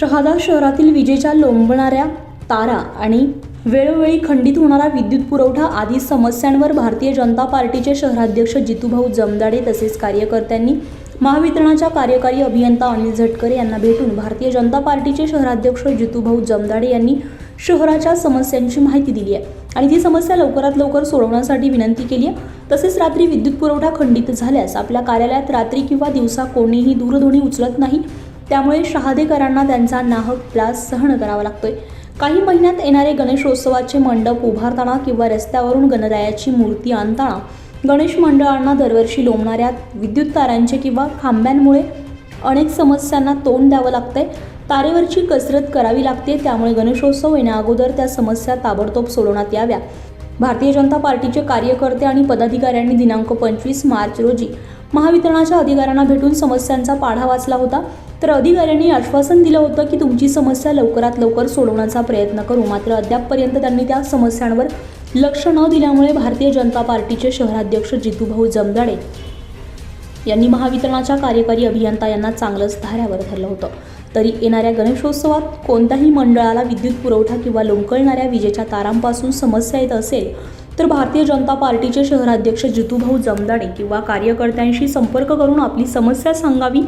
शहादा शहरातील विजेच्या लोंबणाऱ्या तारा आणि वेळोवेळी खंडित होणारा विद्युत पुरवठा आदी समस्यांवर भारतीय जनता पार्टीचे शहराध्यक्ष जितूभाऊ जमदाडे तसेच कार्यकर्त्यांनी महावितरणाच्या कार्यकारी अभियंता अनिल झटकरे यांना भेटून भारतीय जनता पार्टीचे शहराध्यक्ष जितूभाऊ जमदाडे यांनी शहराच्या समस्यांची माहिती दिली आहे आणि ती समस्या लवकरात लवकर सोडवण्यासाठी विनंती केली आहे। तसेच रात्री विद्युत पुरवठा खंडित झाल्यास आपल्या कार्यालयात रात्री किंवा दिवसा कोणीही दूरध्वनी उचलत नाही, त्यामुळे शहादेकरांना त्यांचा नाहक त्रास सहन करावा लागतोय। काही महिन्यात येणारे गणेशोत्सवाचे मंडप उभारताना किंवा रस्त्यावरून गणरायाची मूर्ती आणताना गणेश मंडळांना दरवर्षी लोंबणाऱ्या विद्युत तारांचे किंवा खांब्यांमुळे अनेक समस्यांना तोंड द्यावं लागतंय। तारेवरची कसरत करावी लागते, त्यामुळे गणेशोत्सव येण्याअगोदर त्या समस्या ताबडतोब सोडवण्यात याव्या। भारतीय जनता पार्टीचे कार्यकर्ते आणि पदाधिकाऱ्यांनी दिनांक 25 मार्च रोजी महावितरणाच्या अधिकाऱ्यांना भेटून समस्यांचा पाढा वाचला होता, तर अधिकाऱ्यांनी आश्वासन दिलं होतं की तुमची समस्या लवकरात लवकर सोडवण्याचा प्रयत्न करू। मात्र अद्यापपर्यंत त्यांनी त्या समस्यांवर लक्ष न दिल्यामुळे भारतीय जनता पार्टीचे शहराध्यक्ष जितूभाऊ जमदाडे यांनी महावितरणाच्या कार्यकारी अभियंता यांना चांगलंच धाऱ्यावर धरलं होतं। तरी येणाऱ्या गणेशोत्सवात कोणत्याही मंडळाला विद्युत पुरवठा किंवा लोंबकळणाऱ्या विजेच्या तारांपासून समस्या येत असेल तर भारतीय जनता पार्टीचे शहराध्यक्ष जितूभाऊ जमदाडे किंवा कार्यकर्त्यांशी संपर्क करून आपली समस्या सांगावी,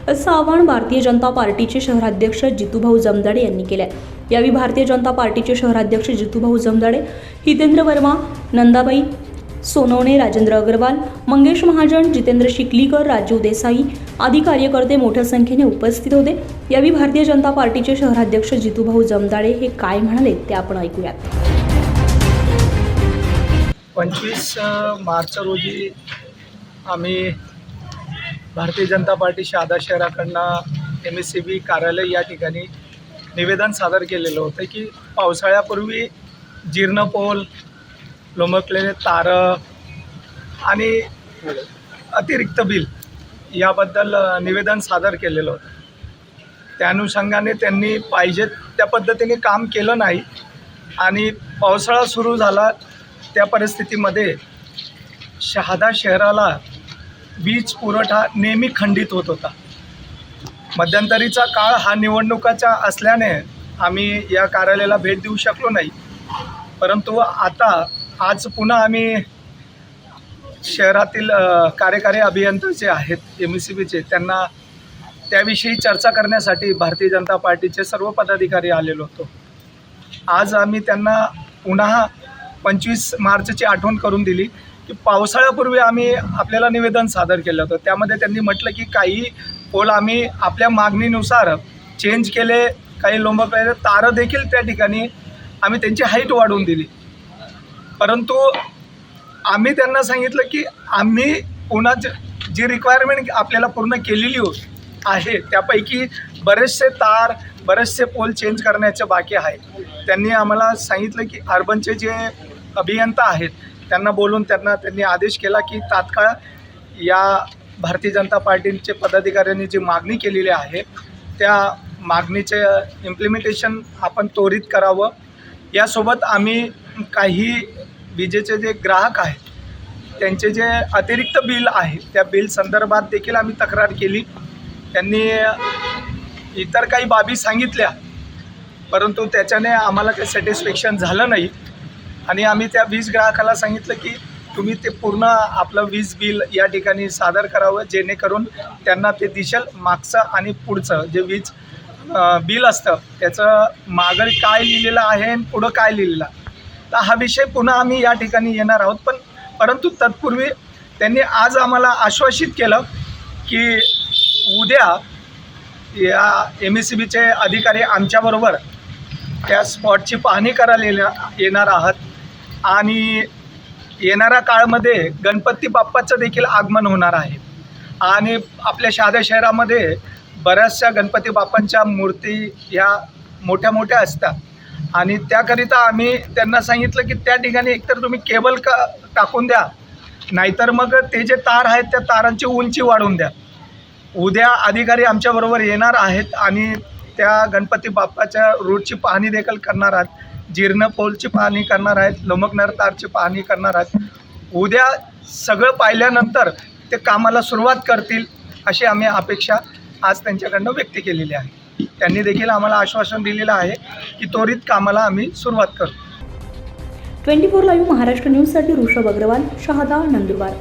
असं आवाहन भारतीय जनता पार्टीचे शहराध्यक्ष जितूभाऊ जमदाडे यांनी केलं आहे। यावेळी भारतीय जनता पार्टीचे शहराध्यक्ष जितूभाऊ जमदाडे, हितेंद्र वर्मा, नंदाबाई सोनवणे, राजेंद्र अग्रवाल, मंगेश महाजन, जितेंद्र शिकलीकर, राजीव देसाई आदी कार्यकर्ते मोठ्या संख्येने उपस्थित होते। यावेळी भारतीय जनता पार्टीचे शहराध्यक्ष जितूभाऊ जमदाडे हे काय म्हणाले ते आपण ऐकूयात। 25 मार्च रोजी आम्ही भारतीय जनता पार्टी शहादा शहराकडनं MSCB कार्यालय या ठिकाणी निवेदन सादर केलेलं होतं की पावसाळ्यापूर्वी जीर्ण पोल, लोंबकलेले तारं आणि अतिरिक्त बिल याबद्दल निवेदन सादर केलेलं होतं। त्या अनुषंगाने त्यांनी पाहिजे त्या पद्धतीने काम केलं नाही आणि पावसाळा सुरू झाला त्या परिस्थितीमध्ये शहादा शहराला वीज पुरवठा नेहमी खंडित होत होता। मध्यंतरीचा काळ हा निवडणुकाचा असल्याने आम्ही या कार्यालयाला भेट देऊ शकलो नाही, परंतु आज पुन्हा आम्ही शहरातील कार्यकारी अभियंता जे आहेत MSCBचे त्यांना त्याविषयी चर्चा करण्यासाठी भारतीय जनता पार्टीचे सर्व पदाधिकारी आलेलो होतो। आज आम्ही त्यांना पुन्हा 25 मार्चची आठवण करून दिली की पावसाळ्यापूर्वी आम्ही आपल्याला निवेदन सादर केलं होतं। त्यामध्ये त्यांनी म्हटलं की काही पोल आम्ही आपल्या मागणीनुसार चेंज केले, काही लोंबकलेले तारं देखील त्या ठिकाणी आम्ही त्यांची हाईट वाढवून दिली, परंतु आम्ही त्यांना सांगितलं की आम्ही पुन्हा जी रिक्वायरमेंट आपल्याला पूर्ण केलेली आहे त्यापैकी बरेचसे पोल चेंज करण्याचे बाकी आहे। त्यांनी आम्हाला सांगितलं की अर्बनचे जे अभियंता आहेत त्यांना बोलून त्यांनी आदेश केला की तात्काळ या भारतीय जनता पार्टीचे पदाधिकाऱ्यांनी जी मागणी केलेली आहे त्या मागणीचे इम्प्लिमेंटेशन आपण त्वरित करावं। यासोबत आम्ही काही विजेचे जे ग्राहक आहेत त्यांचे जे अतिरिक्त बिल आहे त्या बिल संदर्भात देखील आम्ही तक्रार केली। त्यांनी इतर काही बाबी सांगितल्या, परंतु त्याच्याने आम्हाला काही सॅटिस्फॅक्शन झालं नाही आणि आम्ही त्या वीज ग्राहकाला सांगितलं की तुम्ही ते पूर्ण आपलं वीज बिल या ठिकाणी सादर करावं, जेणेकरून त्यांना ते दिसेल मागचं आणि पुढचं जे वीज बिल असतं त्याचं मागं काय लिहिलेलं आहे आणि पुढं काय लिहिलेलं आहे। तर हा विषय पुन्हा आम्ही या ठिकाणी येणार आहोत, परंतु तत्पूर्वी त्यांनी आज आम्हाला आश्वासित केलं की उद्या या MSCBचे अधिकारी आमच्याबरोबर त्या स्पॉटची पाहणी करायला येणार आहात आणि येणाऱ्या काळामध्ये गणपती बाप्पाचं देखील आगमन होणार आहे आणि आपल्या शहादा शहरामध्ये बऱ्याचशा गणपती बाप्पांच्या मूर्ती ह्या मोठ्या असतात आणि त्याकरिता आम्ही त्यांना सांगितलं की त्या ठिकाणी एकतर तुम्ही केबल टाकून द्या, नाहीतर मग ते जे तार आहेत त्या तारांची उंची वाढवून द्या। उद्या अधिकारी आमच्याबरोबर येणार आहेत आणि त्या गणपती बाप्पाच्या रूटची पाहणी देखील करणार आहेत, जीर्ण पोलची पाहणी करणार आहेत, लोंबकणाऱ्या तारची पाहणी करणार आहेत। उद्या सगळं पाहिल्यानंतर ते कामाला सुरुवात करतील अशी आम्ही अपेक्षा आज त्यांच्याकडनं व्यक्त केलेली आहे। त्यांनी देखील आम्हाला आश्वासन दिलेलं आहे की त्वरित कामाला आम्ही सुरुवात करू. 24 लाईव्ह महाराष्ट्र न्यूजसाठी ऋषभ अग्रवाल, शहादा, नंदुरबार.